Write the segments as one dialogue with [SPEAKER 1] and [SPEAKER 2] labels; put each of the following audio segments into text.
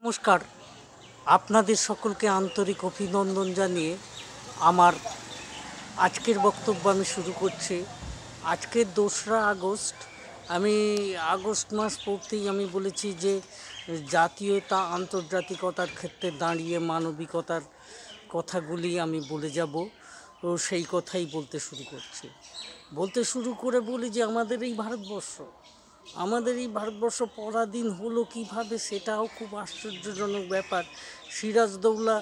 [SPEAKER 1] নমস্কার, আপনাদের সকলকে আন্তরিক অভিনন্দন জানিয়ে আমার আজকের বক্তব্য আমি শুরু করছি। আজকের 2রা আগস্ট। আমি আগস্ট মাস পড়তেই আমি বলেছি যে জাতীয়তা আন্তর্জাতিকতার ক্ষেত্রে দাঁড়িয়ে মানবিকতার কথাগুলি আমি বলে যাব। তো সেই কথাই বলতে শুরু করে বলি যে আমাদের এই ভারতবর্ষ পরাধীন হলো কীভাবে, সেটাও খুব আশ্চর্যজনক ব্যাপার। সিরাজদৌল্লা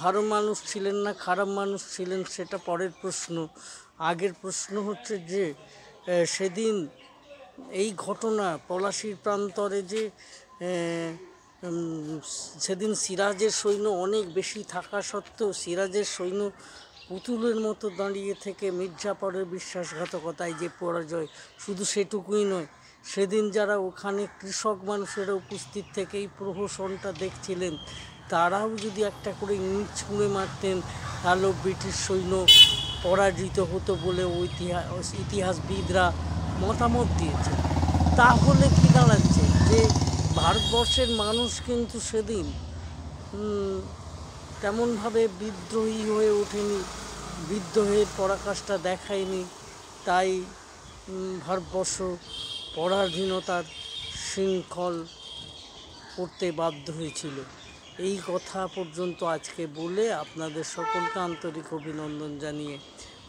[SPEAKER 1] ভালো মানুষ ছিলেন না খারাপ মানুষ ছিলেন সেটা পরের প্রশ্ন। আগের প্রশ্ন হচ্ছে যে সেদিন এই ঘটনা পলাশীর প্রান্তরে যে সেদিন সিরাজের সৈন্য অনেক বেশি থাকা সত্ত্বেও সিরাজের সৈন্য পুতুলের মতো দাঁড়িয়ে থেকে মির্জাফরের বিশ্বাসঘাতকতায় যে পরাজয়, শুধু সেটুকুই নয়, সেদিন যারা ওখানে কৃষক মানুষেরা উপস্থিত থেকে এই প্রহসনটা দেখছিলেন, তারাও যদি একটা করে ইট ছুঁড়ে মারতেন তাহলেও ব্রিটিশ সৈন্য পরাজিত হতো বলে ইতিহাসবিদরা মতামত দিয়েছে। তাহলে কি দাঁড়াচ্ছে যে ভারতবর্ষের মানুষ কিন্তু সেদিন তেমনভাবে বিদ্রোহী হয়ে ওঠেনি, বিদ্রোহের পরাকাষ্ঠা দেখায়নি। তাই ভারতবর্ষ পরাধীনতার শৃঙ্খল করতে বাধ্য হয়েছিল। এই কথা পর্যন্ত আজকে বলে আপনাদের সকলকে আন্তরিক অভিনন্দন জানিয়ে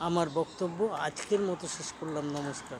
[SPEAKER 1] আমার বক্তব্য আজকের মতো শেষ করলাম। নমস্কার।